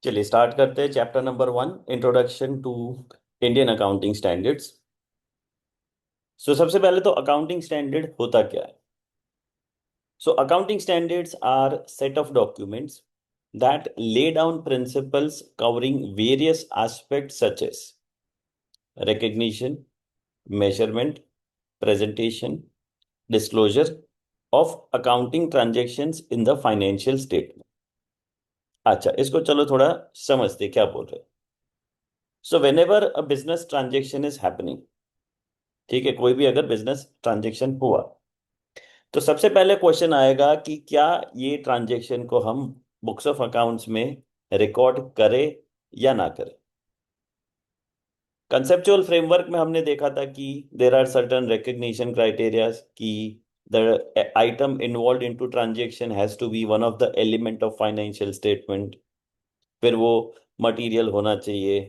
चलिए स्टार्ट करते हैं। Chapter number 1, introduction to Indian accounting standards. So सबसे पहले तो अकाउंटिंग स्टैंडर्ड होता क्या है? So accounting standards are set of documents that lay down principles covering various aspects such as recognition, measurement, presentation, disclosure of accounting transactions in the financial statement। अच्छा, इसको चलो थोड़ा समझते क्या बोल रहे हैं। So when ever a business transaction is happening, ठीक है, कोई भी अगर बिजनेस ट्रांजेक्शन हुआ तो सबसे पहले क्वेश्चन आएगा कि क्या ये ट्रांजेक्शन को हम बुक्स ऑफ अकाउंट्स में रिकॉर्ड करें या ना करें। कंसेप्चुअल फ्रेमवर्क में हमने देखा था कि there are certain recognition criteria कि the item involve into transaction has to be one of the element of financial statement. फिर वो मटेरियल होना चाहिए।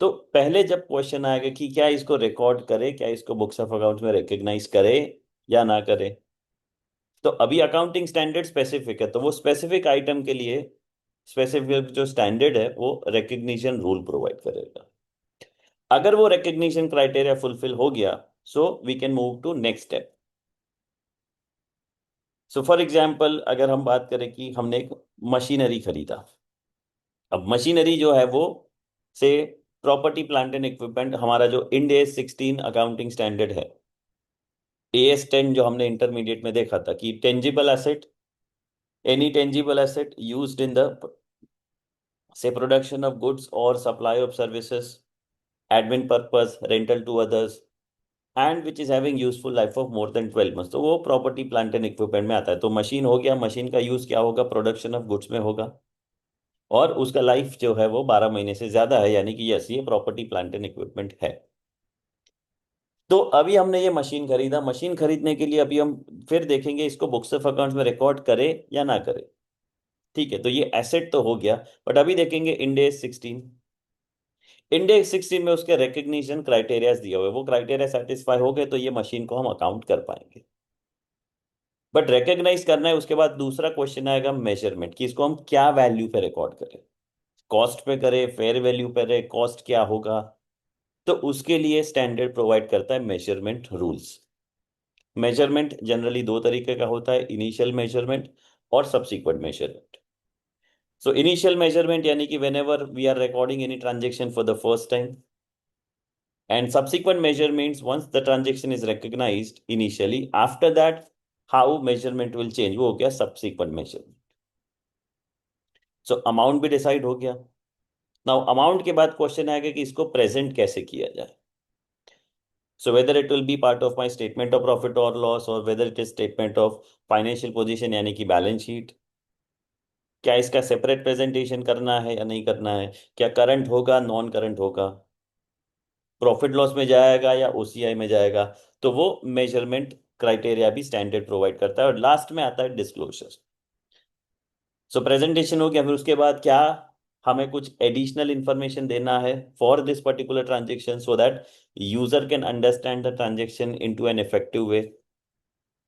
तो पहले जब क्वेश्चन आएगा कि क्या इसको रिकॉर्ड करें, क्या इसको बुक्स ऑफ अकाउंट्स में रिकग्नाइज करें या ना करें, तो अभी अकाउंटिंग स्टैंडर्ड स्पेसिफिक है, तो वो स्पेसिफिक आइटम के लिए स्पेसिफिक जो स्टैंडर्ड है वो रिकग्निशन रूल प्रोवाइड करेगा। अगर वो रिकग्निशन क्राइटेरिया फुलफिल हो गया, so we can move to next step. So for example अगर हम बात करें कि हमने एक मशीनरी खरीदा। अब मशीनरी जो है वो से प्रॉपर्टी प्लांट एंड इक्विपमेंट, हमारा जो इंड एस 16 अकाउंटिंग स्टैंडर्ड है, एएस 10 जो हमने इंटरमीडिएट में देखा था कि tangible asset, any tangible asset used in the say production of goods or supply of services, admin purpose, rental to others, and which is having useful life of more than 12 months, तो वो property plant and equipment में आता है। तो machine हो गया, machine का use क्या होगा, प्रोडक्शन ऑफ गुड्स में होगा, और उसका लाइफ जो है वो 12 महीने से ज्यादा है, यानी कि यस, ये प्रॉपर्टी प्लांट एंड इक्विपमेंट है। तो अभी हमने ये मशीन खरीदा, मशीन खरीदने के लिए अभी हम फिर देखेंगे इसको बुक्स ऑफ अकाउंट्स में रिकॉर्ड करें या ना करें। ठीक है, तो ये एसेट तो हो गया, बट अभी देखेंगे इंडेक्स 16। इंडेक्स 16 में उसके रिकग्निशन क्राइटेरियाज दिए हुए, वो क्राइटेरिया सेटिस्फाई हो गए तो ये मशीन को हम अकाउंट कर पाएंगे। बट रिकग्नाइज करना है, उसके बाद दूसरा क्वेश्चन आएगा मेजरमेंट, कि इसको हम क्या वैल्यू पे रिकॉर्ड करें, कॉस्ट पे करें, फेयर वैल्यू पे करें, कॉस्ट क्या होगा। तो उसके लिए स्टैंडर्ड प्रोवाइड करता है मेजरमेंट रूल्स। मेजरमेंट जनरली दो तरीके का होता है, इनिशियल मेजरमेंट और subsequent measurement. So initial measurement यानी कि whenever we are recording any transaction for the first time, and subsequent measurements once the transaction is recognized initially, after that how measurement will change, वो हो गया subsequent measurement। so amount भी decide हो गया। Now amount के बाद question आएगा कि इसको प्रेजेंट कैसे किया जाए। so whether it will be part of my statement of profit or loss, or whether it is statement of financial position यानी कि बैलेंस शीट, क्या इसका सेपरेट प्रेजेंटेशन करना है या नहीं करना है, क्या करंट होगा, नॉन करंट होगा, प्रॉफिट लॉस में जाएगा या ओसीआई में जाएगा। तो वो मेजरमेंट क्राइटेरिया भी स्टैंडर्ड प्रोवाइड करता है। और लास्ट में आता है डिस्क्लोजर। सो प्रेजेंटेशन हो गया, फिर उसके बाद क्या हमें कुछ एडिशनल इंफॉर्मेशन देना है for this particular transaction, so that user can understand the transaction into an effective way.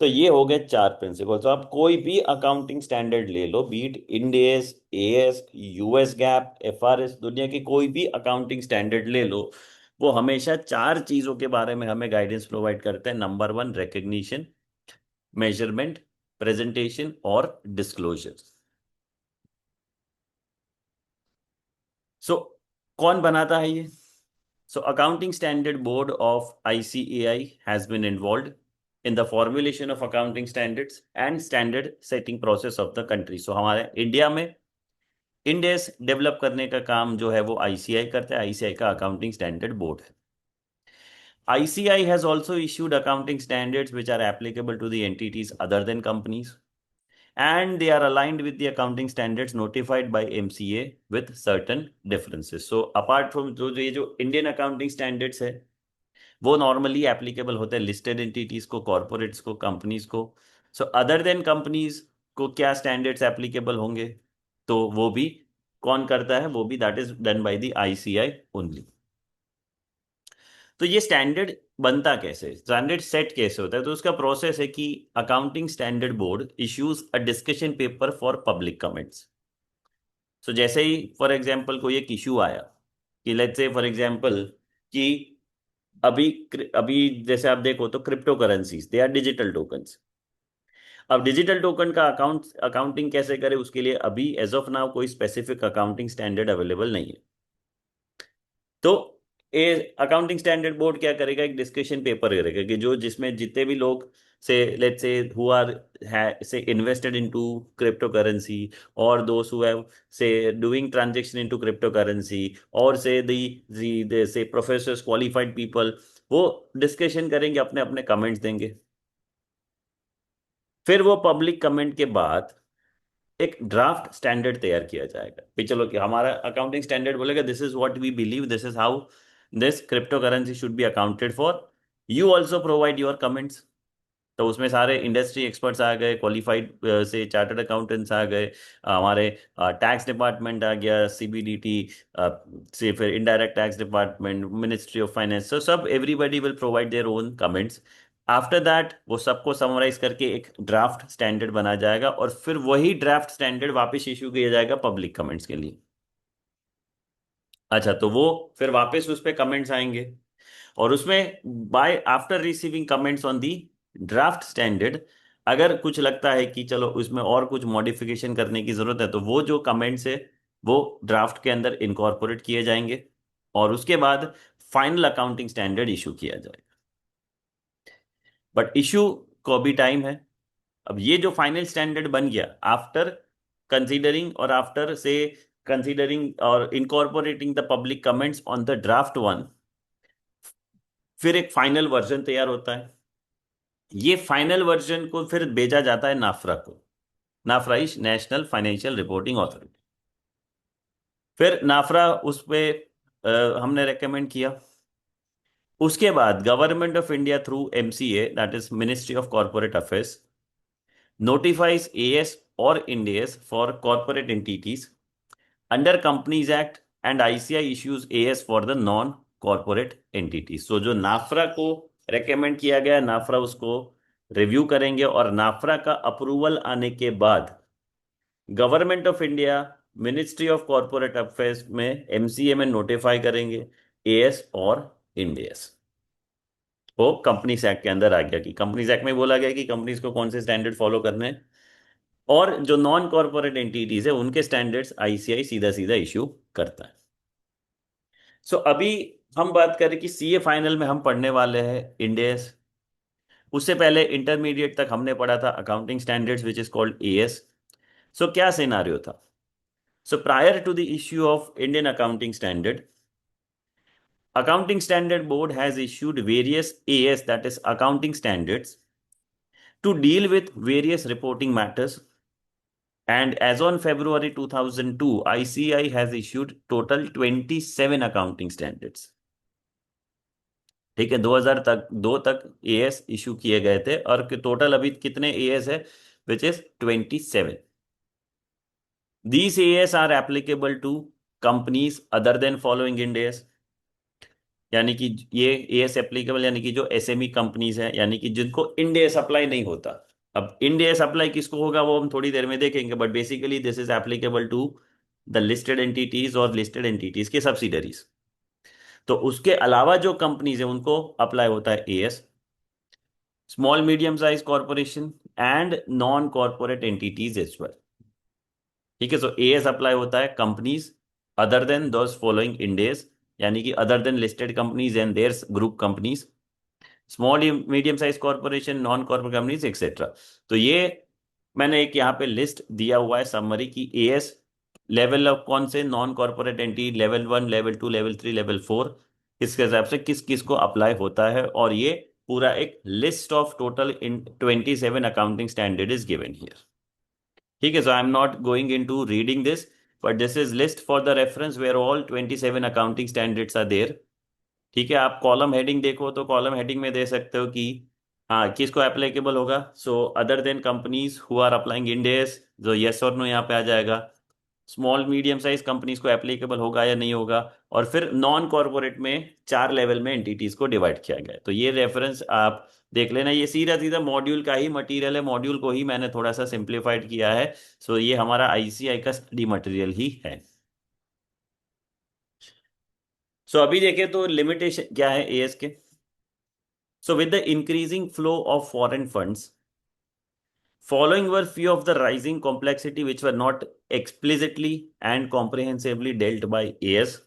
तो ये हो गए चार प्रिंसिपल। तो आप कोई भी अकाउंटिंग स्टैंडर्ड ले लो, be it Ind AS, AS, US GAAP, FRS, दुनिया की कोई भी अकाउंटिंग स्टैंडर्ड ले लो, वो हमेशा चार चीजों के बारे में हमें गाइडेंस प्रोवाइड करते हैं। नंबर 1 रिकग्निशन, मेजरमेंट, प्रेजेंटेशन और डिस्क्लोजर। सो कौन बनाता है ये? So Accounting Standard Board of ICAI has been involved in the formulation of accounting standards and standard setting process of the country. So हमारे इंडिया में इंडेस develop करने का काम जो है वो आईसीआई करता है। आईसीआई का अकाउंटिंग स्टैंडर्ड बोर्ड है। ICAI has also issued accounting standards which are applicable to the entities other than companies, and they are aligned with the accounting standards notified by MCA with certain differences. So apart from ये जो Indian accounting standards है, वो normally applicable होते हैं listed entities को, corporates को, companies को। सो other than companies को क्या स्टैंडर्ड्स एप्लीकेबल होंगे, तो वो भी कौन करता है, वो भी that is done by the ICI only. तो ये स्टैंडर्ड बनता कैसे, स्टैंडर्ड सेट कैसे होता है, तो उसका प्रोसेस है कि accounting standard board issues a discussion paper for public comments. So जैसे ही फॉर एग्जांपल कोई एक इशू आया कि लेट्स से फॉर एग्जांपल कि अभी अभी जैसे आप देखो तो crypto currencies they are digital tokens. अब डिजिटल टोकन का अकाउंटिंग कैसे करें, उसके लिए अभी एज ऑफ नाउ कोई स्पेसिफिक अकाउंटिंग स्टैंडर्ड अवेलेबल नहीं है। तो ए अकाउंटिंग स्टैंडर्ड बोर्ड क्या करेगा, एक डिस्कशन पेपर करेगा कि जो जिसमें जितने भी लोग से लेट्स से हु आर से इन्वेस्टेड इनटू क्रिप्टो करेंसी और दोस हु हैव से doing transaction into crypto currency और से दी से प्रोफेसर्स क्वालिफाइड पीपल, वो डिस्कशन करेंगे, अपने अपने कमेंट्स देंगे। फिर वो पब्लिक कमेंट के बाद एक ड्राफ्ट स्टैंडर्ड तैयार किया जाएगा कि चलो कि हमारा अकाउंटिंग स्टैंडर्ड बोलेगा this is what we believe, this is how this crypto currency should be accounted for, you also provide your comments. तो उसमें सारे इंडस्ट्री एक्सपर्ट्स आ गए, क्वालिफाइड से चार्टर्ड अकाउंटेंट्स आ गए, हमारे टैक्स डिपार्टमेंट आ गया, सीबीडीटी से, फिर indirect tax department, ministry of finance, so सब everybody will provide their own comments. After that वो सबको समराइज करके एक ड्राफ्ट स्टैंडर्ड बना जाएगा और फिर वही ड्राफ्ट स्टैंडर्ड वापस इशू किया जाएगा पब्लिक कमेंट्स के लिए। अच्छा, तो वो फिर वापस उस पर कमेंट्स आएंगे और उसमें by after receiving comments on the draft standard, अगर कुछ लगता है कि चलो उसमें और कुछ मॉडिफिकेशन करने की जरूरत है तो वो जो कमेंट्स है वो ड्राफ्ट के अंदर इनकॉर्पोरेट किए जाएंगे और उसके बाद फाइनल अकाउंटिंग स्टैंडर्ड इशू किया जाएगा। बट इशू को भी टाइम है। अब ये जो फाइनल स्टैंडर्ड बन गया आफ्टर कंसीडरिंग और आफ्टर से कंसीडरिंग और incorporating the public comments on the draft one, फिर एक फाइनल वर्जन तैयार होता है। ये फाइनल वर्जन को फिर भेजा जाता है नाफरा को, NFRA is national financial reporting authority. फिर नाफरा उस पे हमने रेकमेंड किया। उसके बाद government of India through MCA, that is ministry of corporate affairs, notifies AS or Ind AS for corporate entities under Companies Act and ICI issues AS for the non-corporate entities। So जो नाफरा को recommend किया गया, नाफरा उसको review करेंगे और नाफरा का approval आने के बाद government of India ministry of corporate affairs में एमसीए में नोटिफाई करेंगे एएस और इंड एस। वो कंपनीज एक्ट के अंदर आ गया कि कंपनीज एक्ट में बोला गया कि कंपनीज को कौन से स्टैंडर्ड फॉलो करने हैं और जो नॉन कॉर्पोरेट एंटिटीज है उनके स्टैंडर्ड्स आईसीआई सीधा सीधा इश्यू करता है। सो अभी हम बात करें कि सीए फाइनल में हम पढ़ने वाले हैं इंडेस। उससे पहले इंटरमीडिएट तक हमने पढ़ा था accounting standards which is called AS. So क्या सिनारियो था? So prior to the issue of Indian accounting standard board has issued various AS, that is accounting standards, to deal with various reporting matters. And as on February 2002, ICI has issued total 27 accounting standards। ठीक है, 2000 तक दो तक as issue किए गए थे और total अभी कितने एएस है, which is 27। These AS are applicable to companies other than following Ind AS, यानी कि ये एएस एप्लीकेबल यानी कि जो एसएमई कंपनीज है, यानी कि जिनको इंड एस अप्लाई नहीं होता। अब इंड एस अप्लाई किसको होगा वो हम थोड़ी देर में देखेंगे, but basically this is applicable to the listed entities और लिस्टेड एंटिटीज के सब्सिडरीज। तो उसके अलावा जो कंपनीज है उनको अप्लाई होता है AS. Small medium size corporation and non corporate entities as well. ठीक है, सो एएस अप्लाई होता है companies other than those following Ind AS, यानी कि other than listed companies and their group companies, small medium size corporation, non corporate companies etcetera. तो ये मैंने एक यहाँ पे लिस्ट दिया हुआ है समरी की एएस लेवल ऑफ कौन से non corporate entity, level 1, level 2, level 3, level 4, इसके हिसाब से किस किस को अप्लाई होता है। और ये पूरा एक list of total in 27 accounting standard is given here. ठीक है, so I am not going into reading this, but this is list for the reference where all 27 accounting standards are there. ठीक है, आप column heading देखो तो column heading में दे सकते हो कि हाँ किसको एप्लीकेबल होगा। So other than companies who are applying Ind AS, जो यस और नो यहाँ पे आ जाएगा। स्मॉल मीडियम साइज कंपनीज को एप्लीकेबल होगा या नहीं होगा। और फिर नॉन कॉरपोरेट में 4 लेवल में एंटिटीज को डिवाइड किया गया है। तो ये रेफरेंस आप देख लेना, ये सीधा सीधा मॉड्यूल का ही मटेरियल है, मॉड्यूल को ही मैंने थोड़ा सा सिंप्लीफाइड किया है। सो ये हमारा आईसीआई का स्टडी मटेरियल ही है। सो अभी देखें तो लिमिटेशन क्या है एएस के। So with the increasing flow of foreign funds, following were few of the rising complexity which were not explicitly and comprehensively dealt by AS,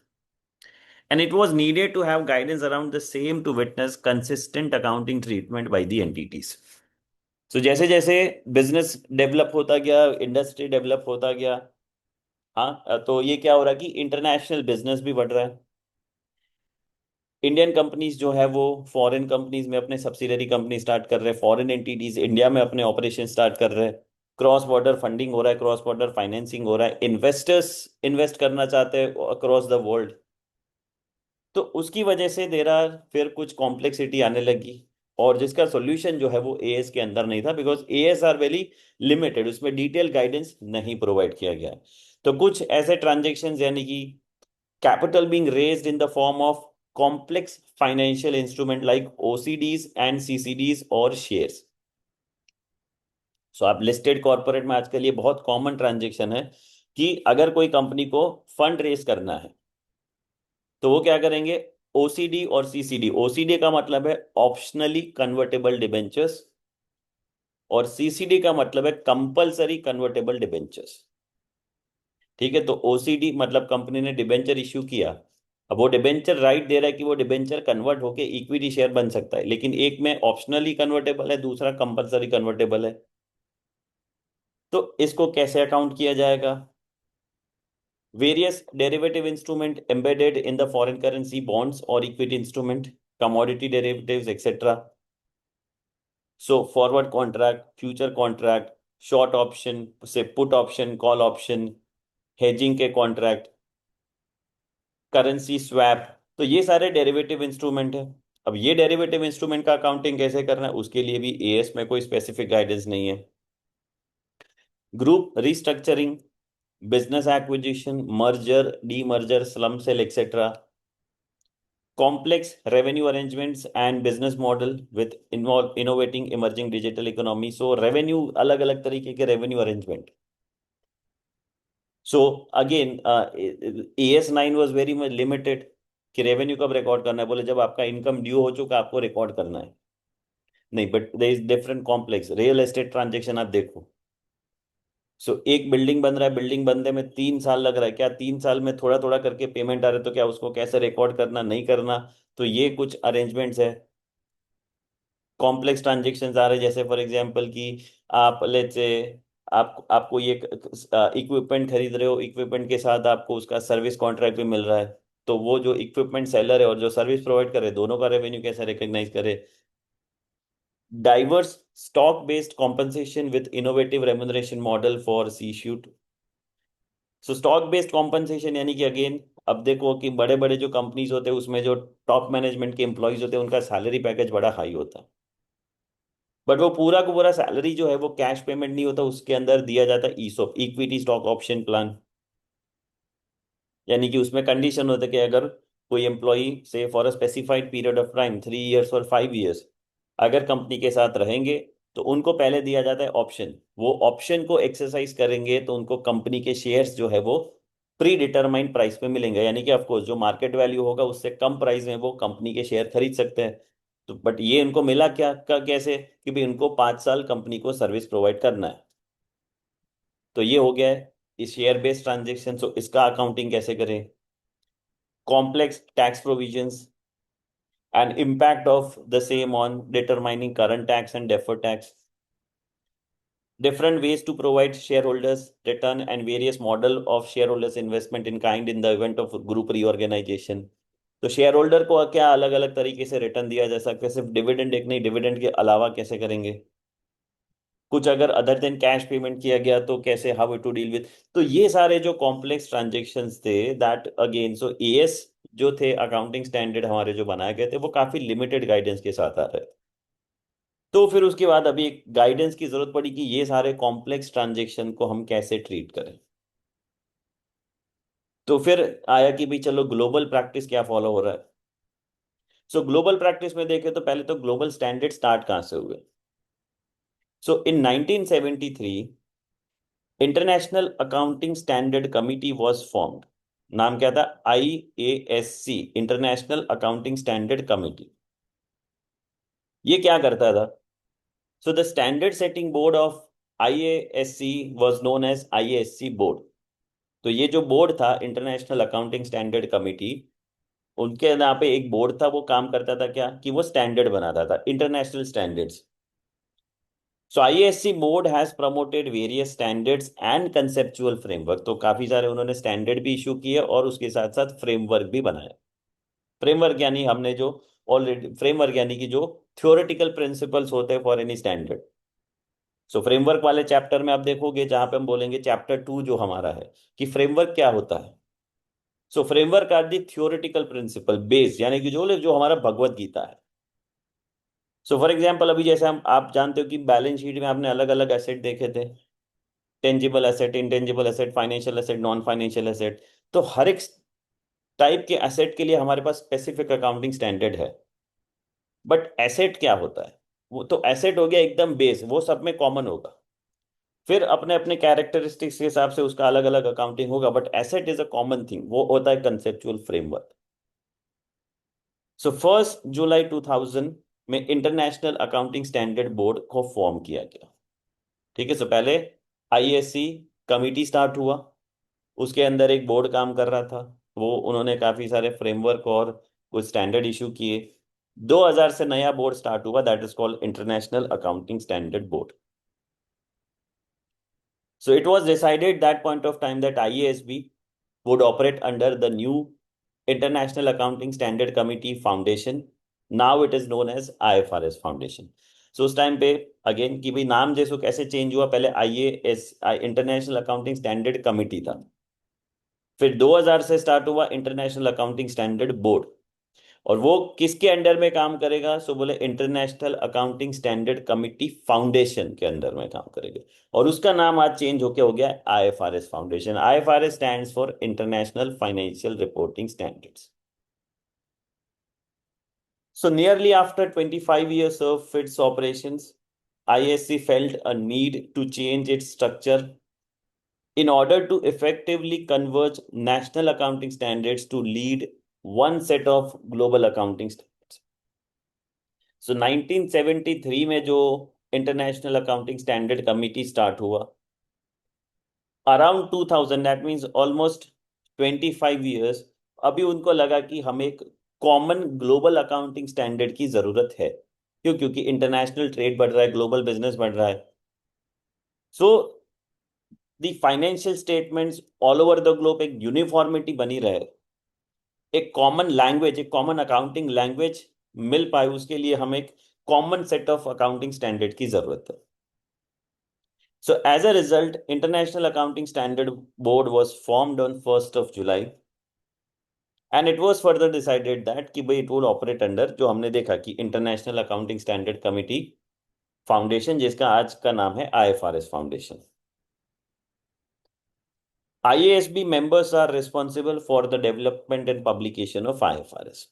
and it was needed to have guidance around the same to witness consistent accounting treatment by the entities. So जैसे जैसे business develop होता गया, industry develop होता गया, हाँ, तो ये क्या हो रहा है कि इंटरनेशनल बिजनेस भी बढ़ रहा है। इंडियन कंपनीज जो है वो फॉरेन कंपनीज में अपने सब्सिडरी कंपनी स्टार्ट कर रहे हैं, फॉरेन एंटिटीज इंडिया में अपने ऑपरेशन स्टार्ट कर रहे हैं, क्रॉस बॉर्डर फंडिंग हो रहा है, क्रॉस बॉर्डर फाइनेंसिंग हो रहा है, इन्वेस्टर्स इन्वेस्ट करना चाहते हैं अक्रॉस द वर्ल्ड। तो उसकी वजह से देर आर फिर कुछ कॉम्प्लेक्सिटी आने लगी, और जिसका सॉल्यूशन जो है वो एएस के अंदर नहीं था, because AS are very limited, उसमें डिटेल गाइडेंस नहीं प्रोवाइड किया गया है। तो कुछ ऐसे ट्रांजेक्शन यानी कि capital being raised in the form of complex financial instrument like OCDs and CCDs और shares। सो आप लिस्टेड कॉर्पोरेट में आजकल ये बहुत कॉमन ट्रांजेक्शन है कि अगर कोई कंपनी को फंड रेज करना है तो वो क्या करेंगे, ओसीडी और सीसीडी। ओसीडी का मतलब है ऑप्शनली कन्वर्टेबल डिबेंचर्स, और सीसीडी का मतलब है कंपलसरी कन्वर्टेबल डिबेंचर्स। ठीक है, तो ओसीडी मतलब कंपनी ने डिबेंचर इश्यू किया, अब वो डिबेंचर राइट दे रहा है कि वो डिबेंचर कन्वर्ट होके इक्विटी शेयर बन सकता है, लेकिन एक में ऑप्शनली कन्वर्टेबल है, दूसरा कंपलसरी कन्वर्टेबल है। तो इसको कैसे अकाउंट किया जाएगा? Various derivative instrument embedded in the foreign currency bonds और equity instrument, commodity derivatives etcetera. So forward contract, future contract, short option से put option, call option, hedging के कॉन्ट्रैक्ट, करेंसी स्वैप। तो ये सारे डेरिवेटिव इंस्ट्रूमेंट है। अब ये derivative instrument का अकाउंटिंग कैसे करना है उसके लिए भी एएस में कोई स्पेसिफिक गाइडेंस नहीं है। Group restructuring, business acquisition, merger, demerger, slump sale etcetera, complex revenue arrangements and business model with involve innovating emerging digital economy. So revenue, अलग अलग तरीके के revenue arrangement. So again AS9 was very much limited कि revenue कब record करना है, बोले जब आपका इनकम ड्यू हो चुका आपको रिकॉर्ड करना है। नहीं, but there is different complex real estate transaction. आप देखो, सो एक बिल्डिंग बन रहा है, बिल्डिंग बनने में 3 साल लग रहा है, क्या 3 साल में थोड़ा थोड़ा करके पेमेंट आ रहे, तो क्या उसको कैसे रिकॉर्ड करना, नहीं करना? तो ये कुछ अरेंजमेंट्स है। कॉम्प्लेक्स ट्रांजेक्शन्स आ रहे हैं, जैसे फॉर एग्जांपल कि आप लेट्स से आपको ये इक्विपमेंट खरीद रहे हो, इक्विपमेंट के साथ आपको उसका सर्विस कॉन्ट्रैक्ट भी मिल रहा है, तो वो जो इक्विपमेंट सेलर है और जो सर्विस प्रोवाइड करे दोनों का रेवेन्यू कैसे रिकॉग्नाइज करे। Diverse stock based compensation with innovative remuneration model for C suite. So stock based compensation यानी कि अगेन, अब देखो कि बड़े बड़े जो कंपनीज होते हैं उसमें जो टॉप मैनेजमेंट के एम्प्लॉयज होते हैं उनका सैलरी पैकेज बड़ा हाई होता है, बट वो पूरा का पूरा सैलरी जो है वो कैश पेमेंट नहीं होता, उसके अंदर दिया जाता है ESOP, equity stock option plan. यानी कि उसमें कंडीशन होता है कि अगर कोई एम्प्लॉई से for a specified period of time 3 years और 5 इयर्स अगर कंपनी के साथ रहेंगे तो उनको पहले दिया जाता है ऑप्शन, वो ऑप्शन को एक्सरसाइज करेंगे तो उनको कंपनी के शेयर्स जो है वो प्री डिटरमाइंड प्राइस पे मिलेंगे, यानी कि ऑफकोर्स जो मार्केट वैल्यू होगा उससे कम प्राइस में वो कंपनी के शेयर खरीद सकते हैं। तो बट ये उनको मिला क्या कैसे कि भाई उनको 5 साल कंपनी को सर्विस प्रोवाइड करना है। तो ये हो गया है इस शेयर बेस्ड ट्रांजेक्शन। सो इसका अकाउंटिंग कैसे करें? Complex tax provisions and impact of the same on determining current tax and deferred tax, different ways to provide shareholders return and various model of shareholders investment in kind in the event of group reorganization। तो share holder को क्या अलग अलग तरीके से return दिया जा सकता है, सिर्फ डिविडेंड एक नहीं, डिविडेंड के अलावा कैसे करेंगे, कुछ अगर अदर देन कैश पेमेंट किया गया तो कैसे, हाउ टू डील विद। तो ये सारे जो कॉम्प्लेक्स ट्रांजेक्शन्स थे दैट अगेन, सो एएस जो थे अकाउंटिंग स्टैंडर्ड हमारे जो बनाए गए थे वो काफी लिमिटेड गाइडेंस के साथ आ रहे थे। तो फिर उसके बाद अभी एक गाइडेंस की जरूरत पड़ी कि ये सारे कॉम्प्लेक्स ट्रांजेक्शन को हम कैसे ट्रीट करें। तो फिर आया कि भाई चलो ग्लोबल प्रैक्टिस क्या फॉलो हो रहा है। सो ग्लोबल प्रैक्टिस में देखें तो पहले तो ग्लोबल स्टैंडर्ड स्टार्ट कहाँ से हुए। So in 1973 international accounting standard committee was formed. नाम क्या था? IASC, international accounting standard committee. ये क्या करता था? So the standard setting board of IASC was known as IASC board. तो ये जो बोर्ड था, इंटरनेशनल अकाउंटिंग स्टैंडर्ड कमिटी, उनके यहाँ पे एक बोर्ड था, वो काम करता था क्या कि वो स्टैंडर्ड बनाता था, international standards. So IASC board has promoted various standards and conceptual framework. तो काफी सारे उन्होंने स्टैंडर्ड भी इशू किए और उसके साथ साथ फ्रेमवर्क भी बनाया। फ्रेमवर्क यानी हमने जो ऑलरेडी, फ्रेमवर्क यानी कि जो थ्योरेटिकल प्रिंसिपल्स होते हैं for any standard. So framework वाले चैप्टर में आप देखोगे जहां पे हम बोलेंगे चैप्टर 2 जो हमारा है कि फ्रेमवर्क क्या होता है। So framework are the theoretical principle base, यानी कि जो जो हमारा भगवत गीता है। सो फॉर एग्जाम्पल अभी जैसे हम, आप जानते हो कि बैलेंस शीट में आपने अलग अलग एसेट देखे थे, tangible asset, intangible asset, financial asset, non financial asset. तो हर एक टाइप के एसेट के लिए हमारे पास स्पेसिफिक अकाउंटिंग स्टैंडर्ड है। बट एसेट क्या होता है? वो तो एसेट हो गया एकदम बेस, वो सब में कॉमन होगा। फिर अपने अपने कैरेक्टरिस्टिक्स के हिसाब से उसका अलग अलग अकाउंटिंग होगा, but asset is a common thing, वो होता है कंसेप्चुअल फ्रेमवर्क। सो 1 जुलाई 2000 में इंटरनेशनल अकाउंटिंग स्टैंडर्ड बोर्ड को फॉर्म किया गया। ठीक है। सो पहले IASC कमिटी स्टार्ट हुआ, उसके अंदर एक बोर्ड काम कर रहा था। वो उन्होंने काफी सारे फ्रेमवर्क और कुछ स्टैंडर्ड इशू किए। 2000 से नया बोर्ड स्टार्ट हुआ, that is called international accounting standard board. So it was decided that point of time that IASB would operate under the new International Accounting Standard Committee Foundation. Now it is known as IFRS Foundation. So उस time पे again कि भाई नाम जैसो कैसे change हुआ, पहले IAS international accounting standard committee था, फिर 2000 से स्टार्ट हुआ इंटरनेशनल अकाउंटिंग स्टैंडर्ड बोर्ड। और वो किसके अंडर में काम करेगा? सो बोले international accounting standard committee foundation के अंदर में काम करेगा। और उसका नाम आज चेंज होके हो गया IFRS foundation. IFRS stands for international financial reporting standards. So nearly after 25 years of its operations, ISC felt a need to change its structure in order to effectively converge national accounting standards to lead one set of global accounting standards. So 1973 में जो international accounting standard committee start हुआ, around 2000, that means almost 25 years, अभी उनको लगा कि हमें एक common global accounting standard की जरूरत है। क्यों? क्योंकि इंटरनेशनल ट्रेड बढ़ रहा है, ग्लोबल बिजनेस बढ़ रहा है। So the financial statements all over the globe एक यूनिफॉर्मिटी बनी रहे, एक कॉमन लैंग्वेज, एक कॉमन अकाउंटिंग लैंग्वेज मिल पाए, उसके लिए हमें एक common set of accounting standard की जरूरत है। So as a result, International Accounting Standard Board was formed on 1st of July, and it was further decided that कि भाई it will operate under, जो हमने देखा कि international accounting standard committee foundation, जिसका आज का नाम है IFRS foundation. IASB members are responsible for the development and publication of IFRS।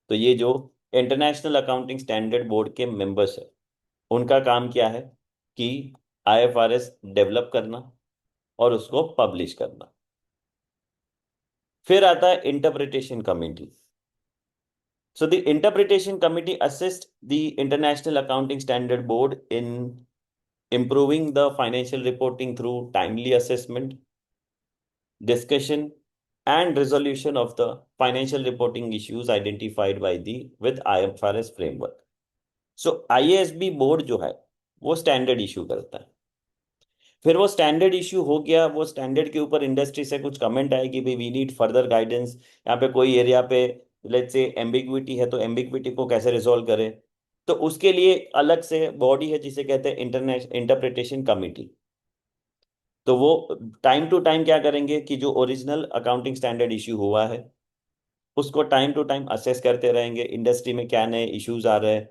तो ये जो इंटरनेशनल अकाउंटिंग स्टैंडर्ड बोर्ड के मेंबर्स है, उनका काम क्या है कि IFRS डेवलप करना और उसको पब्लिश करना। फिर आता है interpretation committee. So the interpretation committee assists the International Accounting Standard Board in improving the financial reporting through timely assessment, discussion, and resolution of the financial reporting issues identified by the with IFRS framework. So IASB board जो है वो standard issue करता है। फिर वो standard issue हो गया, वो स्टैंडर्ड के ऊपर इंडस्ट्री से कुछ कमेंट आएगी, भाई वी नीड फर्दर गाइडेंस, यहाँ पे कोई एरिया पे लेट्स से एम्बिग्विटी है, तो एम्बिग्विटी को कैसे रिजोल्व करें। तो उसके लिए अलग से बॉडी है जिसे कहते हैं इंटरनेशनल इंटरप्रिटेशन कमिटी। तो वो टाइम टू टाइम क्या करेंगे कि जो ओरिजिनल अकाउंटिंग स्टैंडर्ड इशू हुआ है उसको टाइम टू टाइम असेस करते रहेंगे, इंडस्ट्री में क्या नए इश्यूज आ रहे हैं,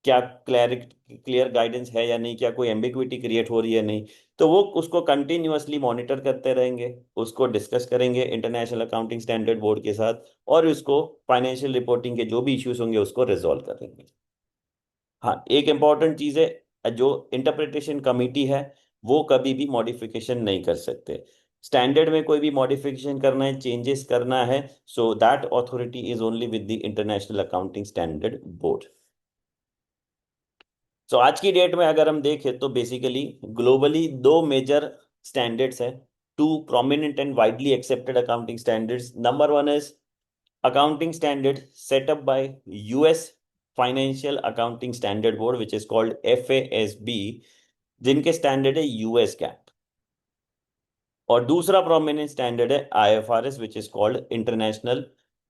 क्या क्लियर गाइडेंस है या नहीं, क्या कोई एम्बिग्विटी क्रिएट हो रही है नहीं। तो वो उसको कंटिन्यूअसली मॉनिटर करते रहेंगे, उसको डिस्कस करेंगे इंटरनेशनल अकाउंटिंग स्टैंडर्ड बोर्ड के साथ, और उसको फाइनेंशियल रिपोर्टिंग के जो भी इश्यूज होंगे उसको रिजॉल्व करेंगे। हाँ, एक इंपॉर्टेंट चीज है, जो इंटरप्रिटेशन कमिटी है वो कभी भी मॉडिफिकेशन नहीं कर सकते। स्टैंडर्ड में कोई भी मॉडिफिकेशन करना है, चेंजेस करना है, so that authority is only with the international accounting standard board. So आज की डेट में अगर हम देखें तो बेसिकली ग्लोबली दो मेजर स्टैंडर्ड्स हैं, two prominent and widely accepted accounting standards. Number one is accounting standard set up by US Financial Accounting Standard Board which is called FASB, जिनके स्टैंडर्ड है यूएस गैप। और दूसरा prominent standard है IFRS which is called international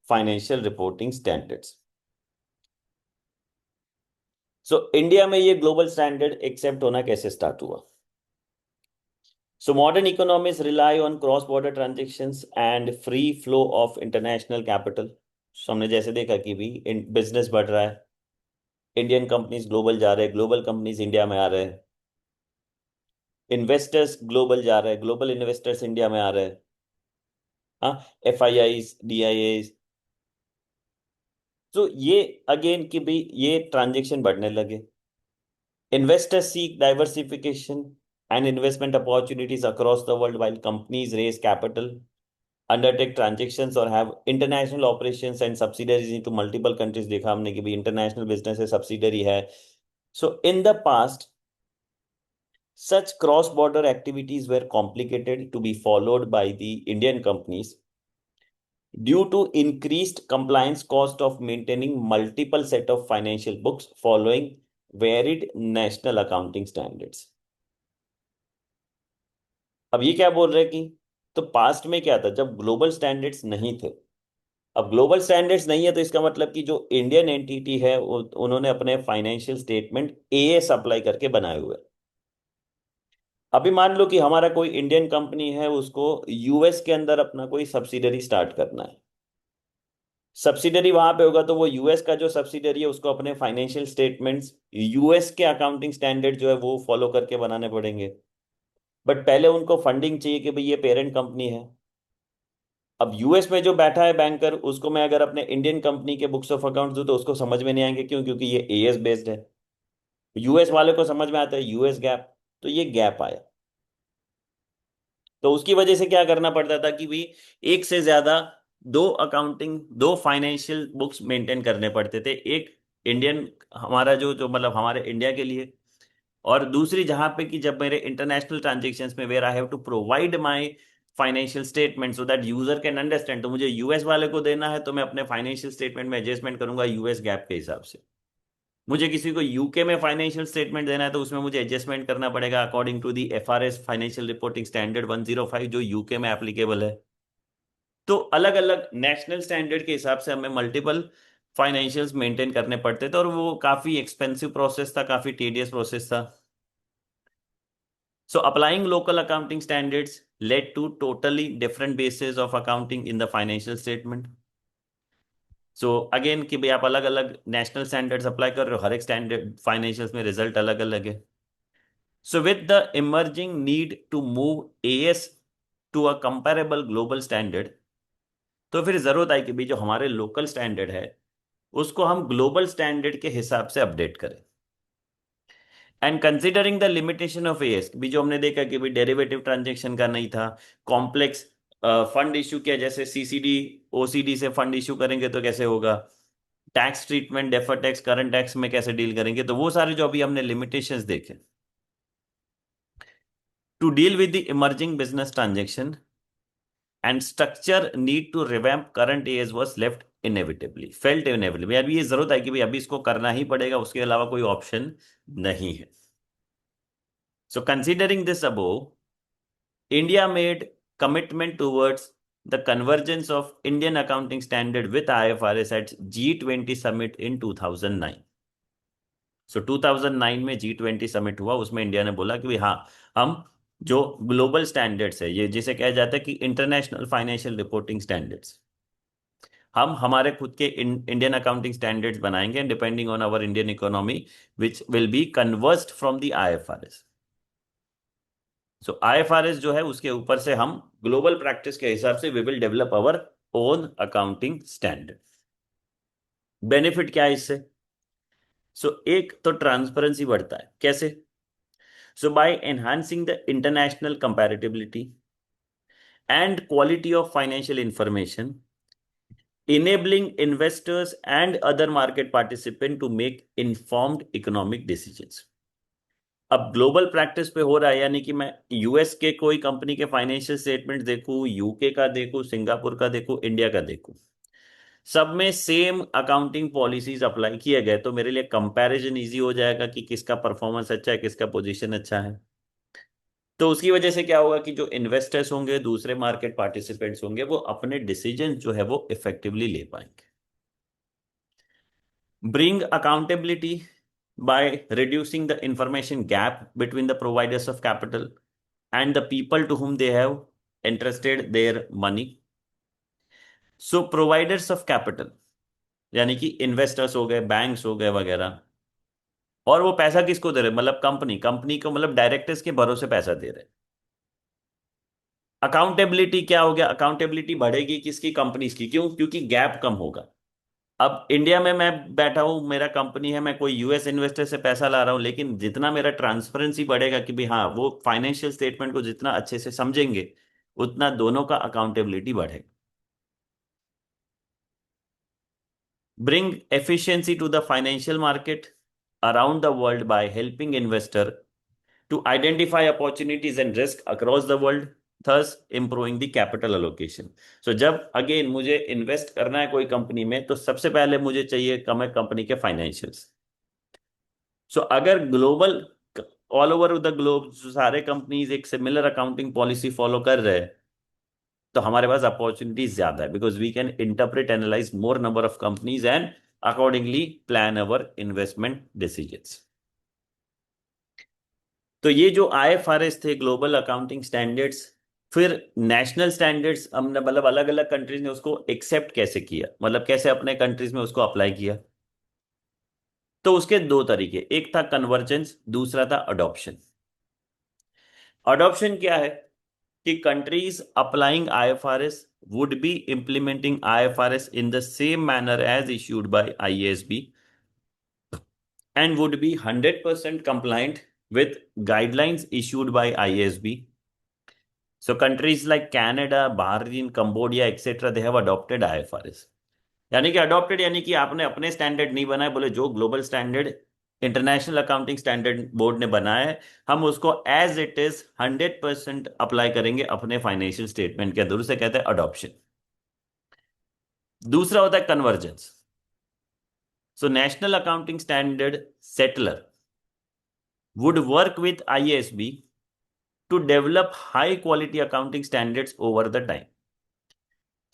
financial reporting standards. So India में ये global standard accept होना कैसे start हुआ? So modern economies rely on cross-border transactions and free flow of international capital. So हमने जैसे देखा कि भी बिजनेस बढ़ रहा है, इंडियन कंपनीज ग्लोबल जा रहे हैं, ग्लोबल कंपनीज इंडिया में आ रहे हैं, इन्वेस्टर्स ग्लोबल जा रहे हैं, ग्लोबल इन्वेस्टर्स इंडिया में आ रहे हैं। हाँ, FIIs, DIAs। तो ये अगेन कि भी ये ट्रांजेक्शन बढ़ने लगे। Investors seek diversification and investment opportunities across the world while companies raise capital, undertake transactions or have international operations and subsidiaries into multiple countries। देखा हमने कि भी इंटरनेशनल बिजनेस है, सब्सिडरी है। So in the past such cross-border activities were complicated to be followed by the Indian companies due to increased compliance cost of maintaining multiple set of financial books following varied national accounting standards। अब ये क्या बोल रहे हैं कि तो past में क्या था जब ग्लोबल स्टैंडर्ड्स नहीं थे। अब ग्लोबल स्टैंडर्ड्स नहीं है तो इसका मतलब कि जो इंडियन एंटिटी है उन्होंने अपने फाइनेंशियल स्टेटमेंट AS अप्लाई करके बनाए हुए हैं। अभी मान लो कि हमारा कोई इंडियन कंपनी है, उसको यूएस के अंदर अपना कोई सब्सिडरी स्टार्ट करना है। सब्सिडरी वहां पे होगा तो वो यूएस का जो सब्सिडरी है उसको अपने फाइनेंशियल स्टेटमेंट्स यूएस के अकाउंटिंग स्टैंडर्ड जो है वो फॉलो करके बनाने पड़ेंगे। बट पहले उनको फंडिंग चाहिए कि भाई ये पेरेंट कंपनी है। अब यूएस में जो बैठा है बैंकर, उसको मैं अगर अपने इंडियन कंपनी के बुक्स ऑफ अकाउंट्स दूं तो उसको समझ में नहीं आएंगे, क्यों? क्योंकि ये AS बेस्ड है। यूएस वाले को समझ में आता है यूएस गैप, तो ये गैप आया। तो उसकी वजह से क्या करना पड़ता था कि भी एक से ज्यादा दो फाइनेंशियल बुक्स मेंटेन करने पड़ते थे। एक इंडियन, हमारा जो जो मतलब हमारे इंडिया के लिए, और दूसरी जहां पे कि जब मेरे इंटरनेशनल ट्रांजेक्शन्स में where I have to provide my financial statement so that user can understand. तो मुझे यूएस वाले को देना है तो मैं अपने फाइनेंशियल स्टेटमेंट में एडजस्टमेंट करूंगा यूएस गैप के हिसाब से। मुझे किसी को यूके में फाइनेंशियल स्टेटमेंट देना है तो उसमें मुझे एडजस्टमेंट करना पड़ेगा according to the FRS financial reporting standard 105 जो यूके में एप्लीकेबल है। तो अलग अलग नेशनल स्टैंडर्ड के हिसाब से हमें मल्टीपल फाइनेंशियल्स मेंटेन करने पड़ते थे, और वो काफी एक्सपेंसिव प्रोसेस था, काफी टीडियस प्रोसेस था। So applying local accounting standards led to totally different bases of accounting in the financial statement. So again कि भाई आप अलग अलग नेशनल स्टैंडर्ड्स अप्लाई कर रहे हो, हर एक स्टैंडर्ड फाइनेंशियल्स में रिजल्ट अलग अलग है। So with the emerging need to move AS to a comparable global standard, तो फिर जरूरत आई कि भाई जो हमारे लोकल स्टैंडर्ड है उसको हम ग्लोबल स्टैंडर्ड के हिसाब से अपडेट करें। And considering the limitation of as, भी जो हमने देखा कि भी डेरिवेटिव ट्रांजेक्शन का नहीं था, कॉम्प्लेक्स फंड इशू किया, जैसे CCD OCD से फंड इशू करेंगे तो कैसे होगा, tax treatment, defer tax, current tax में कैसे डील करेंगे, तो वो सारे जो अभी हमने लिमिटेशंस देखे। To deal with the emerging business transaction and structure need to revamp current AS was left inevitably felt inevitably. अभी ये जरूरत है कि भाई अभी इसको करना ही पड़ेगा, उसके अलावा कोई ऑप्शन नहीं है। So considering this above, India made commitment towards the convergence of Indian accounting standard with IFRS at G20 summit in 2009। सो 2009 में G20 समिट हुआ, उसमें इंडिया ने बोला कि भाई हाँ, हम जो ग्लोबल स्टैंडर्ड्स है, ये जिसे कहा जाता है कि इंटरनेशनल फाइनेंशियल रिपोर्टिंग स्टैंडर्ड्स, हम हमारे खुद के इंडियन अकाउंटिंग स्टैंडर्ड्स बनाएंगे depending on our Indian economy, which will be converged from the IFRS. So IFRS जो है उसके ऊपर से हम ग्लोबल प्रैक्टिस के हिसाब से we will develop our own accounting standard. Benefit क्या है इससे? एक तो ट्रांसपेरेंसी बढ़ता है। कैसे? By enhancing the international comparability and quality of financial information, enabling investors and other market participants to make informed economic decisions। अब ग्लोबल प्रैक्टिस पे हो रहा है, यानी कि मैं यूएस के कोई कंपनी के फाइनेंशियल स्टेटमेंट देखूं, यूके का देखूं, सिंगापुर का देखूं, इंडिया का देखूं, सब में सेम अकाउंटिंग पॉलिसीज अप्लाई किए गए, तो मेरे लिए कंपैरिजन इजी हो जाएगा कि किसका परफॉर्मेंस अच्छा है, किसका पोजीशन अच्छा है। तो उसकी वजह से क्या होगा कि जो इन्वेस्टर्स होंगे, दूसरे मार्केट पार्टिसिपेंट्स होंगे, वो अपने डिसीजन जो है वो इफेक्टिवली ले पाएंगे। Bring accountability by reducing the information gap between the providers of capital and the people to whom they have interested their money. Providers of capital यानी कि इन्वेस्टर्स हो गए, बैंक्स हो गए वगैरह, और वो पैसा किसको दे रहे? मतलब कंपनी कंपनी को, मतलब डायरेक्टर्स के भरोसे पैसा दे रहे। अकाउंटेबिलिटी क्या हो गया? अकाउंटेबिलिटी बढ़ेगी किसकी? कंपनीज की। क्यों? क्योंकि गैप कम होगा। अब इंडिया में मैं बैठा हूं, मेरा कंपनी है, मैं कोई यूएस इन्वेस्टर से पैसा ला रहा हूं, लेकिन जितना मेरा ट्रांसपेरेंसी बढ़ेगा कि भाई हाँ, वो फाइनेंशियल स्टेटमेंट को जितना अच्छे से समझेंगे, उतना दोनों का अकाउंटेबिलिटी बढ़ेगा। Bring efficiency to the financial market around the world by helping investor to identify opportunities and risk across the world, thus improving the capital allocation। जब अगेन मुझे इन्वेस्ट करना है कोई कंपनी में, तो सबसे पहले मुझे चाहिए कंपनी के फाइनेंशियल्स। अगर global, all over the globe सारे कंपनीज एक सिमिलर अकाउंटिंग पॉलिसी फॉलो कर रहे हैं, तो हमारे पास अपॉर्चुनिटीज ज्यादा है, because we can interpret analyse more number of companies and accordingly plan our investment decisions. तो ये जो आईएफआरएस थे, ग्लोबल अकाउंटिंग स्टैंडर्ड्स, फिर नेशनल स्टैंडर्ड्स हमने, मतलब अलग अलग कंट्रीज ने उसको एक्सेप्ट कैसे किया, मतलब कैसे अपने कंट्रीज में उसको अप्लाई किया। तो उसके दो तरीके, एक था कन्वर्जेंस, दूसरा था अडॉप्शन। अडॉप्शन क्या है कि countries applying IFRS would be implementing IFRS in the same manner as issued by IASB and would be 100% compliant with guidelines issued by IASB। Countries like Canada, Bahrain, Cambodia, etc., they have adopted IFRS। यानी कि adopted यानी कि आपने अपने standard नहीं बनाए, बोले जो global standard international accounting standard board ने बनाया है, हम उसको एज इट इज 100% अप्लाई करेंगे अपने फाइनेंशियल स्टेटमेंट के अंदर। उसे कहते हैं अडॉप्शन। दूसरा होता है convergence. National accounting standard settler would work with IASB to develop high quality accounting standards over the time।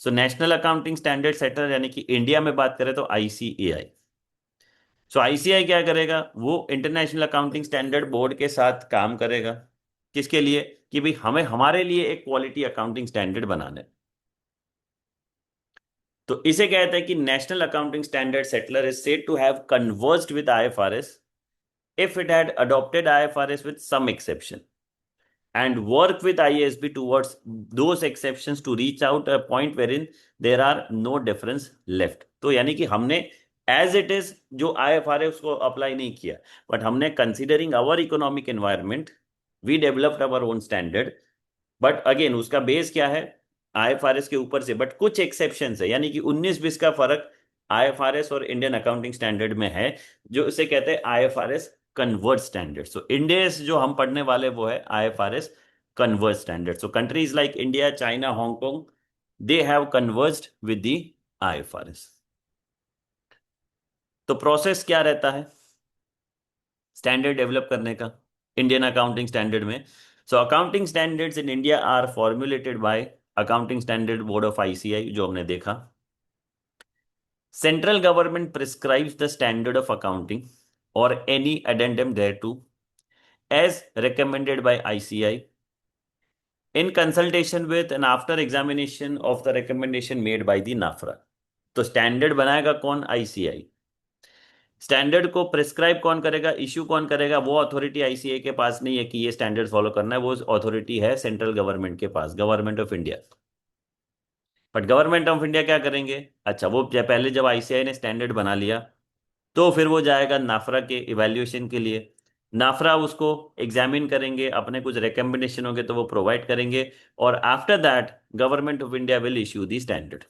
National accounting standard setter यानी कि इंडिया में बात करें तो आईसीएआई। आईसीएआई क्या करेगा? वो इंटरनेशनल अकाउंटिंग स्टैंडर्ड बोर्ड के साथ काम करेगा। किसके लिए? कि भाई हमें हमारे लिए एक क्वालिटी अकाउंटिंग स्टैंडर्ड बनाना है। तो इसे कहते हैं कि national accounting standard setter is said to have converged with IFRS if it had adopted IFRS with some exception and work with IASB towards those exceptions to reach out a point wherein there are no difference left। तो यानी कि हमने as it is जो IFRS को apply नहीं किया, but हमने considering our economic environment we developed our own standard. But again उसका बेस क्या है? IFRS के ऊपर से, बट कुछ एक्सेप्शन है, यानी कि 19-20 का फर्क IFRS और इंडियन अकाउंटिंग स्टैंडर्ड में है, जो इसे कहते हैं IFRS कन्वर्ट स्टैंडर्ड। इंडेस जो हम पढ़ने वाले वो है IFRS convert standard. Countries like India, China, Hong Kong, they have कन्वर्ज्ड with the IFRS। तो प्रोसेस क्या रहता है स्टैंडर्ड डेवलप करने का इंडियन अकाउंटिंग स्टैंडर्ड में? Accounting standards in India are formulated by accounting standard board of ICI, जो हमने देखा। Central government prescribes the standard of accounting और any addendum thereto as recommended by ICI in consultation with and after examination of the recommendation made by the NAFRA। तो standard बनाएगा कौन? ICI. Standard को prescribe कौन करेगा, issue कौन करेगा? वो अथॉरिटी आईसीआई के पास नहीं है कि ये स्टैंडर्ड फॉलो करना है, वो अथॉरिटी है सेंट्रल गवर्नमेंट के पास, government of India. But government of India क्या करेंगे? अच्छा, वो पहले जब आईसीआई ने स्टैंडर्ड बना लिया तो फिर वो जाएगा नाफरा के इवैल्यूएशन के लिए। नाफरा उसको एग्जामिन करेंगे, अपने कुछ रिकमेंडेशन होंगे तो वो प्रोवाइड करेंगे, और after that government of India will issue the standard.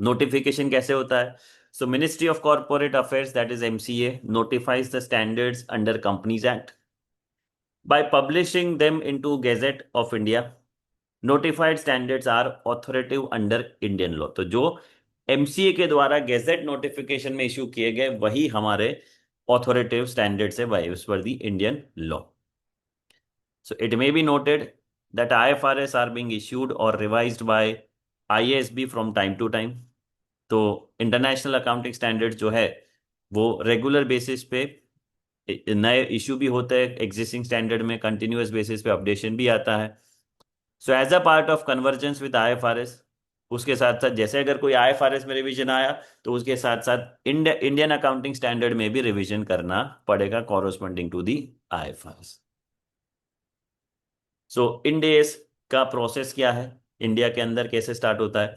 Notification कैसे होता है? सो ministry of corporate affairs, that is MCA, notifies the standards under companies act by publishing them into Gazette of India. Notified standards are authoritative under Indian law. तो जो MCA के द्वारा gazette notification में issue किए गए वही हमारे authoritative standards है by as per the Indian law. So it may be noted that IFRS are being issued or revised by IASB from time to time. तो इंटरनेशनल अकाउंटिंग स्टैंडर्ड जो है वो रेगुलर बेसिस पे नए issue भी होते हैं, एग्जिस्टिंग स्टैंडर्ड में कंटिन्यूअस बेसिस पे अपडेशन भी आता है. So as a part of convergence with IFRS, उसके साथ साथ जैसे अगर कोई आईएफआरएस में रिवीजन आया तो उसके साथ साथ इंडियन अकाउंटिंग स्टैंडर्ड में भी रिवीजन करना पड़ेगा कॉरस्पॉन्डिंग टू दी आईएफआरएस. सो इंडेस का प्रोसेस क्या है, इंडिया के अंदर कैसे स्टार्ट होता है?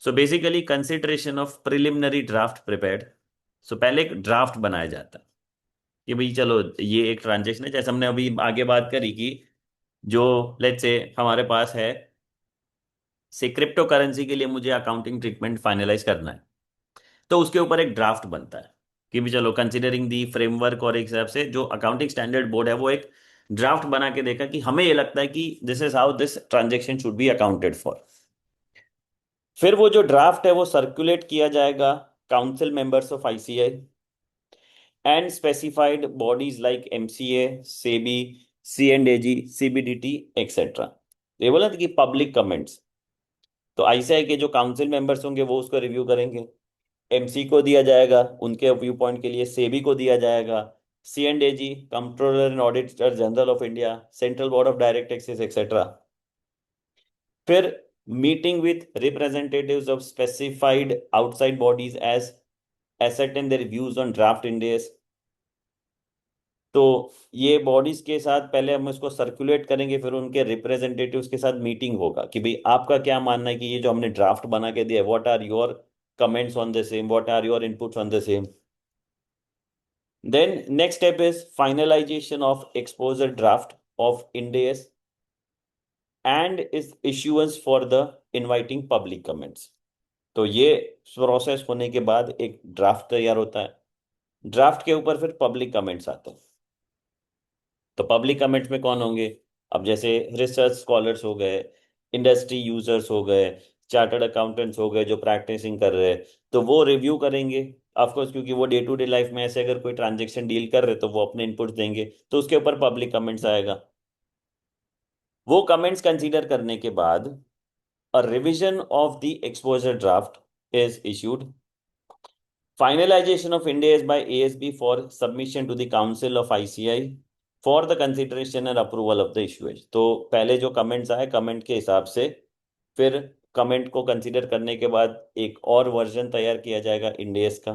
So basically consideration of preliminary draft prepared. So पहले एक ड्राफ्ट बनाया जाता है कि भाई चलो ये एक ट्रांजेक्शन है, जैसे हमने अभी आगे बात करी कि जो लेट्स से हमारे पास है से क्रिप्टो करेंसी के लिए मुझे अकाउंटिंग ट्रीटमेंट फाइनलाइज करना है, तो उसके ऊपर एक ड्राफ्ट बनता है कि भी चलो कंसीडरिंग दी फ्रेमवर्क, और एक हिसाब से जो अकाउंटिंग स्टैंडर्ड बोर्ड है वो एक ड्राफ्ट बना के देखा कि हमें ये लगता है कि this is how this transaction should be accounted for. फिर वो जो ड्राफ्ट है वो सर्कुलेट किया जाएगा council members of ICAI and specified bodies like MCA, SEBI, C and AG, CBDT etcetera. ये बोला था कि पब्लिक कमेंट्स, तो आईसीआई के जो काउंसिल मेंबर्स होंगे वो उसको रिव्यू करेंगे, एमसी को दिया जाएगा उनके व्यू पॉइंट के लिए, सेबी को दिया जाएगा, C and AG, controller and auditor general of India, central board of direct taxes etcetera. फिर meeting with representatives of specified outside bodies as ascertain their views on draft Indies. तो ये बॉडीज के साथ पहले हम इसको सर्कुलेट करेंगे, फिर उनके रिप्रेजेंटेटिव्स के साथ मीटिंग होगा कि भाई आपका क्या मानना है कि ये जो हमने ड्राफ्ट बना के दिया है, what are your comments on the same, what are your inputs on the same. Then next step is finalisation of exposure draft of Ind AS and is issuance for the inviting public comments. तो ये process होने के बाद एक draft तैयार होता है, draft के ऊपर फिर पब्लिक कमेंट्स आते हैं. तो पब्लिक कमेंट्स में कौन होंगे? अब जैसे रिसर्च स्कॉलर्स हो गए, इंडस्ट्री यूजर्स हो गए, चार्टर्ड अकाउंटेंट्स हो गए जो प्रैक्टिसिंग कर रहे हैं, तो वो रिव्यू करेंगे ऑफकोर्स, क्योंकि वो डे टू डे लाइफ में ऐसे अगर कोई ट्रांजेक्शन डील कर रहे तो वो अपने इनपुट्स देंगे, तो उसके ऊपर पब्लिक कमेंट्स आएगा. वो कमेंट्स कंसीडर करने के बाद a revision of the exposure draft is issued. Finalization of Ind AS by ASB for submission to the Council of ICI for the consideration and approval of the issuance. तो पहले जो comments आए comment के हिसाब से फिर comment को consider करने के बाद एक और वर्जन तैयार किया जाएगा इंड एस का.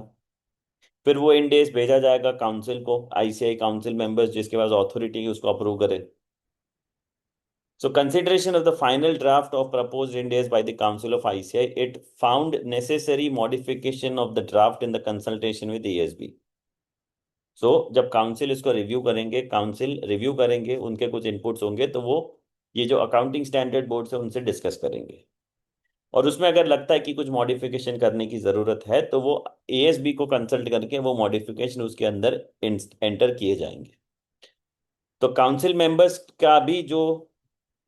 फिर वो इंड एस भेजा जाएगा काउंसिल को, आईसीआई काउंसिल मेंबर्स जिसके पास ऑथोरिटी है उसको अप्रूव करे. So consideration of the final draft of proposed Ind AS by the Council of ICI, it found necessary modification of the draft in the consultation with ASB. जब council इसको review करेंगे, council review करेंगे, उनके कुछ inputs होंगे तो वो ये जो अकाउंटिंग स्टैंडर्ड बोर्ड से उनसे डिस्कस करेंगे, और उसमें अगर लगता है कि कुछ मॉडिफिकेशन करने की ज़रूरत है तो वो एएसबी को कंसल्ट करके वो मॉडिफिकेशन उसके अंदर एंटर किए जाएंगे. तो काउंसिल मेंबर्स का भी जो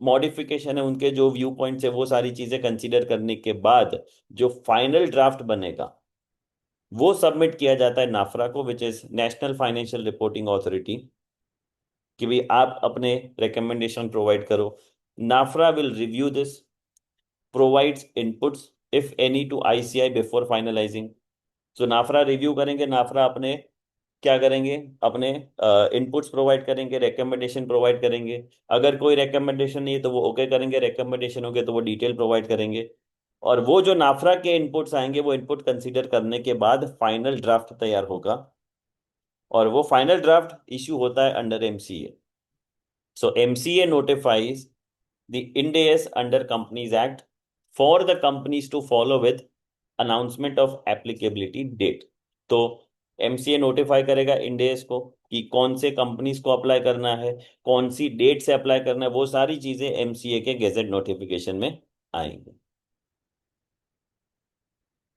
मॉडिफिकेशन है, उनके जो व्यू पॉइंट्स है, वो सारी चीजें कंसीडर करने के बाद जो फाइनल ड्राफ्ट बनेगा वो सबमिट किया जाता है नाफरा को, which is national financial reporting authority, कि भाई आप अपने रिकमेंडेशन प्रोवाइड करो. NFRA will review this, provides inputs if any to ICAI before finalising. So NFRA review करेंगे, नाफरा अपने क्या करेंगे, अपने इनपुट्स प्रोवाइड करेंगे, रिकमेंडेशन प्रोवाइड करेंगे. अगर कोई रिकमेंडेशन नहीं है तो वो ओके करेंगे, रिकमेंडेशन हो गया तो वो डिटेल प्रोवाइड करेंगे. और वो जो नाफरा के इनपुट्स आएंगे वो इनपुट कंसीडर करने के बाद फाइनल ड्राफ्ट तैयार होगा, और वो फाइनल ड्राफ्ट इशू होता है under MCA. So MCA notifies the Ind AS under companies act for the companies to follow with announcement of applicability date. तो एमसीए नोटिफाई करेगा Ind AS को कि कौन से कंपनीज को अप्लाई करना है, कौन सी डेट से अप्लाई करना है, वो सारी चीजें एमसीए के गेजेट नोटिफिकेशन में आएंगी.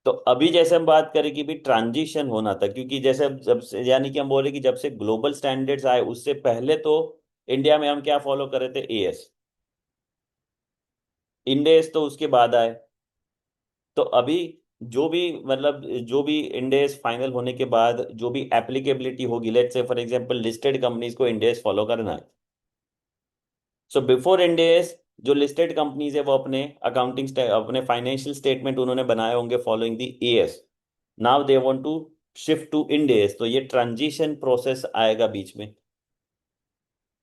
तो अभी जैसे हम बात करें कि भी ट्रांजिशन होना था, क्योंकि जैसे जब से, यानी कि हम बोले कि जब से ग्लोबल स्टैंडर्ड्स आए उससे पहले तो इंडिया में हम क्या फॉलो कर रहे थे, एएस. इंडेस तो उसके बाद आए. तो अभी जो भी मतलब जो भी इंडेस फाइनल होने के बाद जो भी एप्लीकेबिलिटी होगी, let's say for example listed companies को इंडेस फॉलो करना है. सो बिफोर इंडेस जो लिस्टेड कंपनीज है वो अपने अपने फाइनेंशियल स्टेटमेंट उन्होंने बनाए होंगे following the AS. Now they want to shift to Ind AS, तो ये ट्रांजिशन प्रोसेस आएगा बीच में.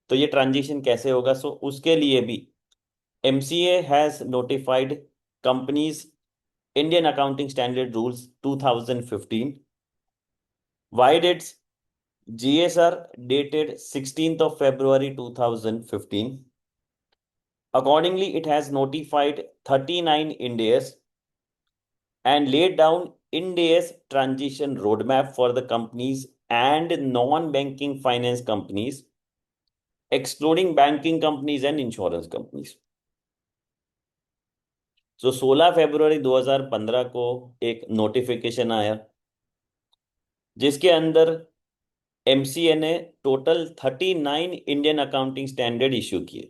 तो ये ट्रांजिशन कैसे होगा? सो उसके लिए भी MCA has notified companies Indian accounting standard rules 2015. Wide it's GSR dated 16th of February 2015. Accordingly, it has notified 39 Ind AS and laid down Ind AS transition roadmap for the companies and non-banking finance companies, excluding banking companies and insurance companies. So 16 फरवरी 2015 को एक notification आया जिसके अंदर MCA ने total 39 Indian accounting standard issue किए.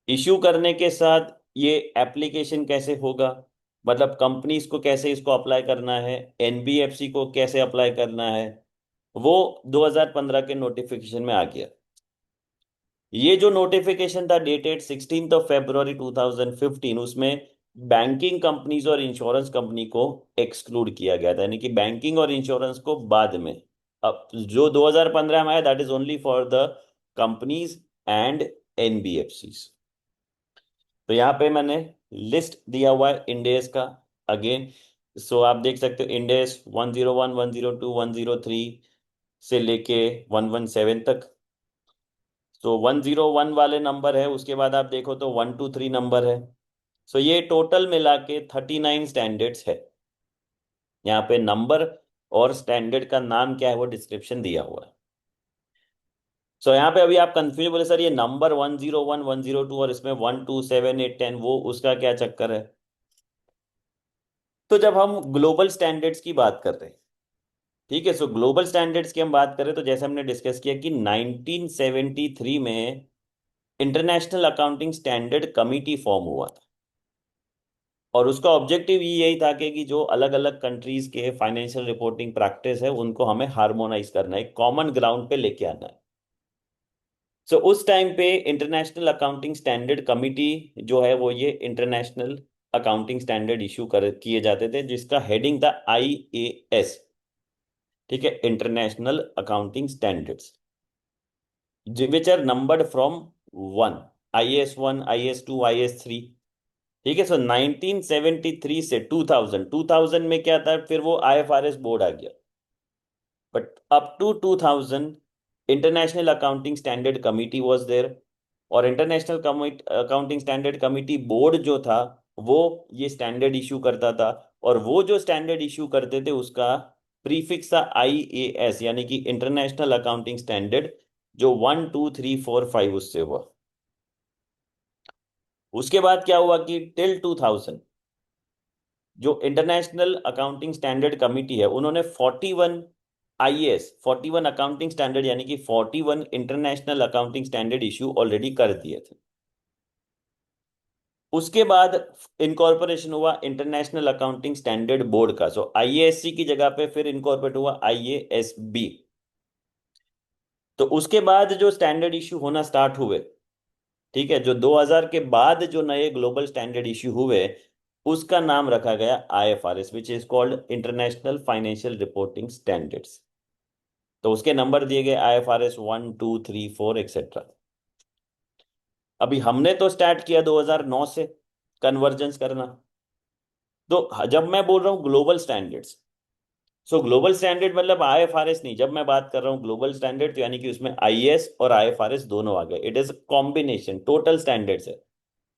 Issue करने के साथ ये एप्लीकेशन कैसे होगा, मतलब कंपनीज को कैसे इसको अप्लाई करना है, एनबीएफसी को कैसे अप्लाई करना है, वो 2015 के नोटिफिकेशन में आ गया. ये जो नोटिफिकेशन था डेटेड 16 फरवरी 2015, उसमें बैंकिंग कंपनीज और इंश्योरेंस कंपनी को एक्सक्लूड किया गया था, यानी कि बैंकिंग और इंश्योरेंस को बाद में. अब जो 2015 में आया that is only for the companies and NBFC. तो यहाँ पे मैंने लिस्ट दिया हुआ है इंडेस का अगेन. सो आप देख सकते हो इंडेस 101, 102, 103 से लेके 117 तक. सो 101 वाले नंबर है, उसके बाद आप देखो तो 123 नंबर है. सो ये टोटल मिला के 39 स्टैंडर्ड्स है. यहाँ पे नंबर और स्टैंडर्ड का नाम क्या है वो डिस्क्रिप्शन दिया हुआ है. सो यहाँ पे अभी आप कंफ्यूज बोले सर ये नंबर 101, 102 और इसमें 127, 8, 10 वो उसका क्या चक्कर है? तो जब हम ग्लोबल स्टैंडर्ड्स की बात कर रहे हैं, ठीक है, सो ग्लोबल स्टैंडर्ड्स की हम बात करें तो जैसे हमने डिस्कस किया कि 1973 में international accounting standard committee form हुआ था. और उसका ऑब्जेक्टिव यही था कि जो अलग अलग कंट्रीज के फाइनेंशियल रिपोर्टिंग प्रैक्टिस है उनको हमें हार्मोनाइज करना है, कॉमन ग्राउंड पे लेके आना है. सो उस टाइम पे इंटरनेशनल अकाउंटिंग स्टैंडर्ड कमिटी जो है वो ये इंटरनेशनल अकाउंटिंग स्टैंडर्ड इशू कर किए जाते थे, जिसका हेडिंग था IAS. ठीक है, international accounting standards which are numbered from 1, IAS 1, IAS 2, IAS 3. ठीक है, सो 1973 से 2000 में क्या था, फिर वो IFRS बोर्ड आ गया. But up to 2000 international accounting standard committee was there. और international accounting standard committee board जो था वो ये स्टैंडर्ड इशू करता था. और वो जो स्टैंडर्ड इशू करते थे उसका प्रीफिक्स था IAS, यानी कि इंटरनेशनल अकाउंटिंग स्टैंडर्ड, जो 1, 2, 3, 4, 5 उससे हुआ. उसके बाद क्या हुआ कि टिल 2000 जो इंटरनेशनल अकाउंटिंग स्टैंडर्ड कमिटी है उन्होंने 41 IAS, 41 अकाउंटिंग स्टैंडर्ड यानी कि 41 international accounting standard issue already कर दिए थे. उसके बाद इनकॉर्पोरेशन हुआ इंटरनेशनल अकाउंटिंग स्टैंडर्ड बोर्ड का. सो IASC की जगह पे फिर इनकॉर्पोरेट हुआ IASB. तो उसके बाद जो स्टैंडर्ड इशू होना स्टार्ट हुए, ठीक है, जो 2000 के बाद जो नए ग्लोबल स्टैंडर्ड इशू हुए उसका नाम रखा गया IFRS, which is called international financial reporting standards. तो उसके नंबर दिए गए IFRS 1, 2, 3, 4 एक्सेट्रा. अभी हमने तो स्टार्ट किया 2009 से कन्वर्जेंस करना. तो जब मैं बोल रहा हूँ ग्लोबल स्टैंडर्ड्स, सो ग्लोबल स्टैंडर्ड मतलब आईएफआरएस नहीं, जब मैं बात कर रहा हूँ ग्लोबल स्टैंडर्ड तो यानी कि उसमें आईएएस और आईएफआरएस दोनों आ गए, it is combination, total standards है,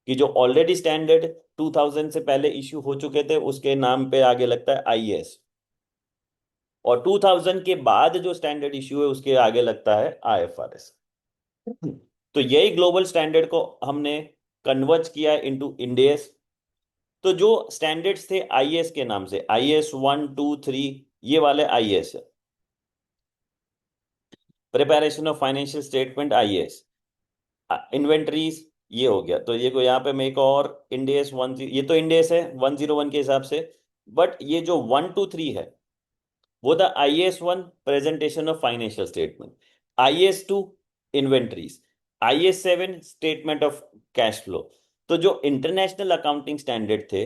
कि जो ऑलरेडी स्टैंडर्ड 2000 से पहले इश्यू हो चुके थे उसके नाम पे आगे लगता है आईएएस, और 2000 के बाद जो स्टैंडर्ड इश्यू है उसके आगे लगता है आईएफआरएस। तो यही ग्लोबल स्टैंडर्ड को हमने कन्वर्ज किया इनटू इंडेस। तो जो स्टैंडर्ड्स थे आईएएस के नाम से, आईएएस 1 2 3, ये वाले आईएएस है, preparation of financial statement IAS, inventories ये हो गया। तो ये को यहाँ पे मेक और इंडेस वन, ये तो इंडेस है 101 के हिसाब से, बट ये जो 1 2 3 है वो था IAS 1 presentation of financial statement, IAS 2 inventories, IAS 7 statement of cash flow. तो जो इंटरनेशनल अकाउंटिंग स्टैंडर्ड थे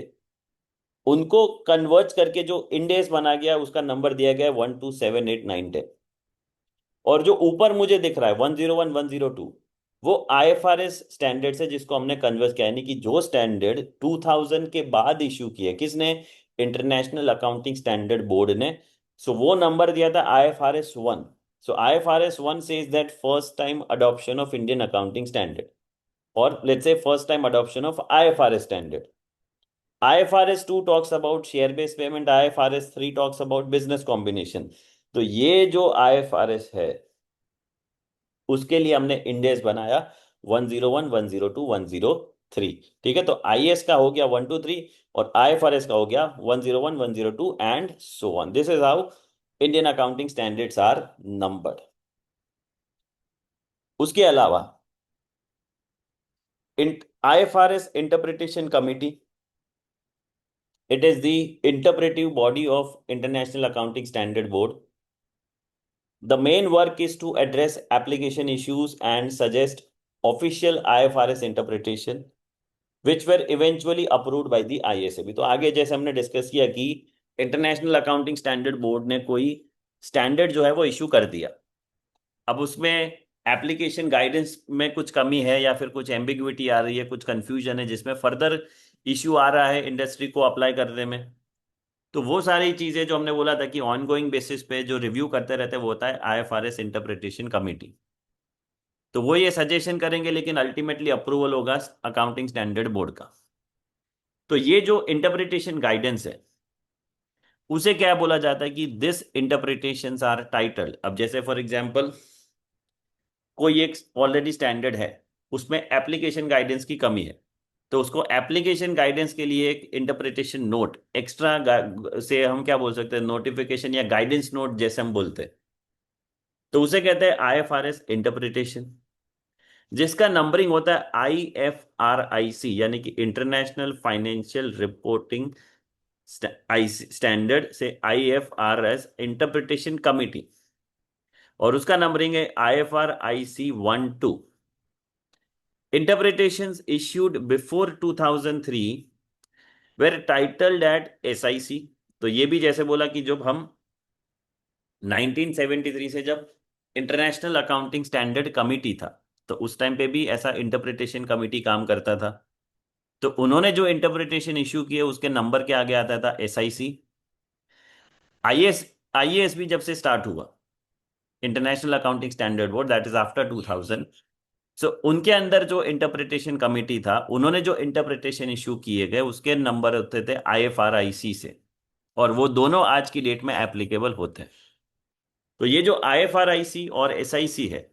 उनको कन्वर्ट करके जो इंडेस बना गया उसका नंबर दिया गया 1 2 7 8 9 10। और जो ऊपर मुझे दिख रहा है 101 102, वो आईएफआरएस स्टैंडर्ड से जिसको हमने कन्वर्ट किया, यानी कि जो स्टैंडर्ड 2000 के बाद इश्यू किए किसने, इंटरनेशनल अकाउंटिंग स्टैंडर्ड बोर्ड ने। सो वो नंबर दिया था IFRS 1। So IFRS 1 says that first time adoption of Indian accounting standard, और let's say first time adoption of IFRS standard. IFRS 2 talks about share based payment, IFRS 3 talks about business combination। तो ये जो IFRS है उसके लिए हमने index बनाया 101 102 103। ठीक है, तो आईएएस का हो गया 1 2 3, और आईएफआरएस का हो गया 101 102 and so on. This is how Indian accounting standards are numbered. उसके अलावा IFRS interpretation committee, it is the interpretive body of International Accounting Standard Board. The main work is to address application issues and suggest official IFRS interpretation, which were eventually approved by the ISAB। तो आगे जैसे हमने discuss किया कि international accounting standard board ने कोई standard जो है वो इशू कर दिया, अब उसमें एप्लीकेशन गाइडेंस में कुछ कमी है या फिर कुछ एम्बिग्विटी आ रही है, कुछ कंफ्यूजन है जिसमें फर्दर इश्यू आ रहा है इंडस्ट्री को अप्लाई करने में, तो वो सारी चीजें जो हमने बोला था कि ऑनगोइंग बेसिस पे जो रिव्यू करते रहते हैं वो होता है आईएफआरएस इंटरप्रिटेशन कमेटी। तो वो ये सजेशन करेंगे लेकिन अल्टीमेटली अप्रूवल होगा अकाउंटिंग स्टैंडर्ड बोर्ड का। तो ये जो इंटरप्रिटेशन गाइडेंस है उसे क्या बोला जाता है कि दिस इंटरप्रिटेशंस आर टाइटल्ड। अब जैसे फॉर एग्जांपल कोई एक ऑलरेडी स्टैंडर्ड है उसमें एप्लीकेशन गाइडेंस की कमी है, तो उसको एप्लीकेशन गाइडेंस के लिए एक इंटरप्रिटेशन नोट एक्स्ट्रा से हम क्या बोल सकते हैं, नोटिफिकेशन या गाइडेंस नोट जैसे हम बोलते हैं, तो उसे कहते हैं आईएफआरएस इंटरप्रिटेशन, जिसका नंबरिंग होता है IFRIC, यानी कि इंटरनेशनल फाइनेंशियल रिपोर्टिंग स्टैंडर्ड से IFRS इंटरप्रिटेशन कमिटी, और उसका नंबरिंग है IFRIC 1 2। Interpretations issued before 2003 were titled at SIC। तो ये भी जैसे बोला कि जब हम 1973 से जब इंटरनेशनल अकाउंटिंग स्टैंडर्ड कमिटी था तो उस टाइम पे भी ऐसा इंटरप्रिटेशन कमिटी काम करता था। तो उन्होंने जो इंटरप्रिटेशन इश्यू किए उसके नंबर के आगे आता था SIC। आईएएस आईएएस भी जब से स्टार्ट हुआ, international accounting standard board, that is after 2000। सो उनके अंदर जो इंटरप्रिटेशन कमिटी था उन्होंने जो इंटरप्रिटेशन इशू किए गए उसके नंबर होते थे IFRIC से, और वो दोनों आज की डेट में एप्लीकेबल होते हैं। तो ये जो IFRIC और SIC है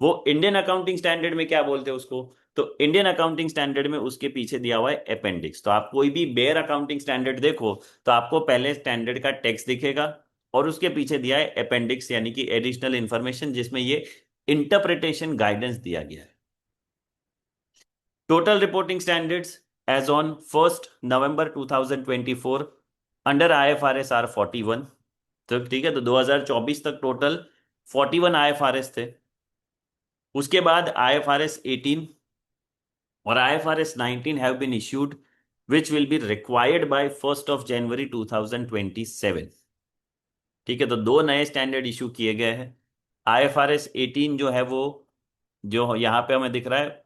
वो इंडियन अकाउंटिंग स्टैंडर्ड में क्या बोलते हैं उसको, तो इंडियन अकाउंटिंग स्टैंडर्ड में उसके पीछे दिया हुआ है अपेंडिक्स। तो आप कोई भी बेयर अकाउंटिंग स्टैंडर्ड देखो तो आपको पहले स्टैंडर्ड का टेक्स्ट दिखेगा और उसके पीछे दिया है अपेंडिक्स यानी कि एडिशनल इंफॉर्मेशन जिसमें ये इंटरप्रिटेशन गाइडेंस दिया गया है। Total reporting standards as on 1 November 2024 under IFRS are 41। तो ठीक है, तो 2024 तक टोटल 41 IFRS थे। उसके बाद IFRS 18 और IFRS 19 have been issued which will be required by 1st of January 2027। ठीक है, तो दो नए स्टैंडर्ड इशू किए गए हैं। IFRS 18 जो है वो जो यहाँ पे हमें दिख रहा है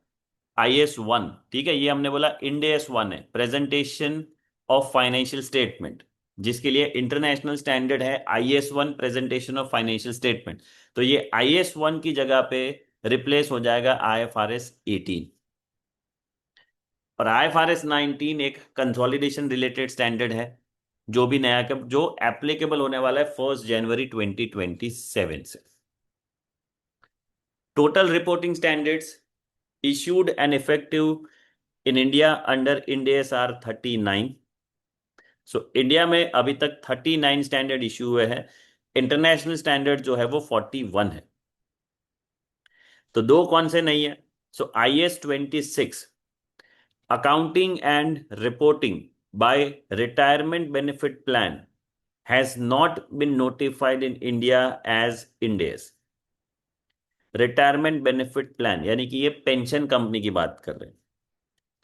IS 1, ठीक है, ये हमने बोला इंड AS 1 है, प्रेजेंटेशन ऑफ फाइनेंशियल स्टेटमेंट, जिसके लिए इंटरनेशनल स्टैंडर्ड है IS 1 presentation of financial statement. तो ये IS 1 की जगह पे रिप्लेस हो जाएगा IFRS 18। और IFRS 19 एक कंसोलिडेशन रिलेटेड स्टैंडर्ड है, जो भी नया जो एप्लीकेबल होने वाला है 1 जनवरी 2027 से। Total reporting standards issued and effective in India under Ind AS are 39। So India में अभी तक 39 स्टैंडर्ड इश्यू हुए हैं। इंटरनेशनल स्टैंडर्ड जो है वो 41 है। तो दो कौन से नहीं है? So IS 26 accounting and reporting by retirement benefit plan has not been notified in India as Ind AS। Retirement benefit plan यानी कि ये पेंशन कंपनी की बात कर रहे हैं।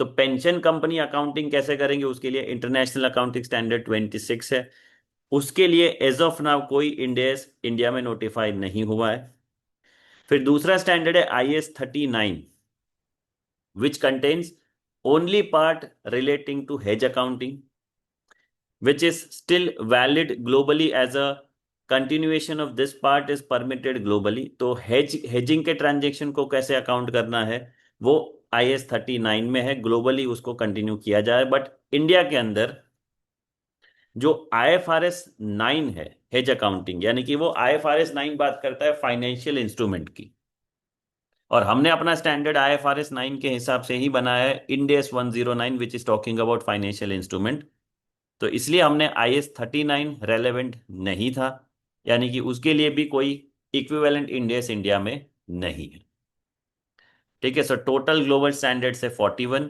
तो पेंशन कंपनी अकाउंटिंग कैसे करेंगे? उसके लिए इंटरनेशनल अकाउंटिंग स्टैंडर्ड 26 है। उसके लिए एज ऑफ नाउ कोई इंडेस इंडिया में नोटिफाइड नहीं हुआ है। फिर दूसरा स्टैंडर्ड है IS 39, which contains only part relating to hedge accounting, which is still valid globally as a continuation of this part is permitted globally। तो हेजिंग के ट्रांजेक्शन को कैसे अकाउंट करना है वो IS 39 में है, ग्लोबली उसको कंटिन्यू किया जाए। बट इंडिया के अंदर जो IFRS 9 है हेज अकाउंटिंग, यानी कि वो IFRS 9 बात करता है फाइनेंशियल इंस्ट्रूमेंट की, और हमने अपना स्टैंडर्ड IFRS 9 के हिसाब से ही बनाया है Ind AS 109 which is talking about financial instrument. तो इसलिए हमने IS 39 रेलेवेंट नहीं था, यानी कि उसके लिए भी कोई इक्विवेलेंट इंडेक्स इंडिया में नहीं है। ठीक है, सो टोटल ग्लोबल स्टैंडर्ड है 41,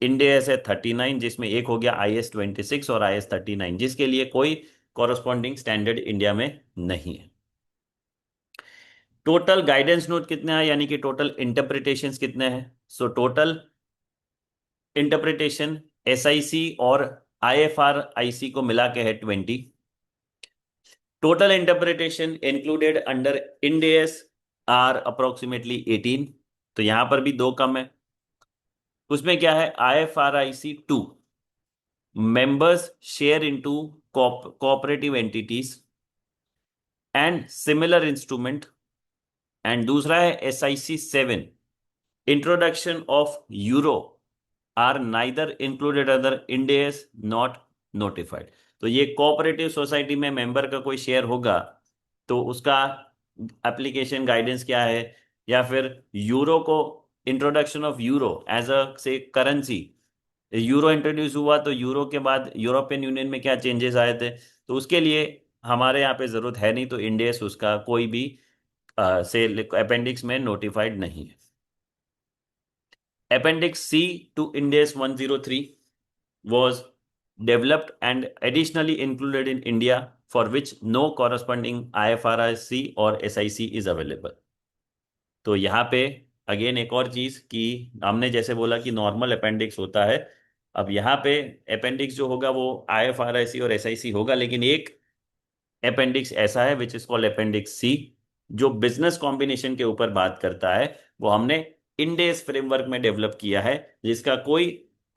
इंडेक्स है 39, जिसमें एक हो गया IS 26 और IS 39, जिसके लिए कोई कॉरस्पॉन्डिंग स्टैंडर्ड इंडिया में नहीं है। टोटल गाइडेंस नोट कितने हैं, यानी कि टोटल इंटरप्रिटेशंस कितने हैं? सो टोटल इंटरप्रिटेशन SIC और IFRIC को मिला के है 20। Total interpretation included under Ind AS are approximately 18। तो यहां पर भी दो कम है। उसमें क्या है? IFRIC 2 members share into cooperative entities and similar instrument, and दूसरा है SIC 7 introduction of euro are neither included other Ind AS not notified. तो ये कोऑपरेटिव सोसाइटी में मेंबर का कोई शेयर होगा तो उसका एप्लीकेशन गाइडेंस क्या है, या फिर यूरो को introduction of euro as a से करेंसी, यूरो इंट्रोड्यूस हुआ तो यूरो के बाद यूरोपियन यूनियन में क्या चेंजेस आए थे, तो उसके लिए हमारे यहाँ पे जरूरत है नहीं। तो इंडेस उसका कोई भी से अपेंडिक्स में नोटिफाइड नहीं है। Appendix C to Ind AS 103 was developed and additionally included in India, for which no corresponding IFRS or SIC is available। तो यहाँ पे अगेन एक और चीज कि हमने जैसे बोला कि नॉर्मल अपेंडिक्स होता है, अब यहाँ पे अपेंडिक्स जो होगा वो IFRS और SIC होगा, लेकिन एक अपेंडिक्स ऐसा है which is called appendix C, जो बिजनेस कॉम्बिनेशन के ऊपर बात करता है। वो हमने Ind AS फ्रेमवर्क में डेवलप किया है, जिसका कोई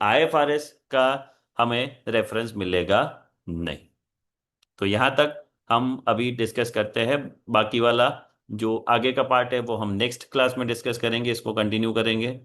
IFRS का हमें रेफरेंस मिलेगा नहीं। तो यहां तक हम अभी डिस्कस करते हैं। बाकी वाला जो आगे का पार्ट है वो हम नेक्स्ट क्लास में डिस्कस करेंगे, इसको कंटिन्यू करेंगे।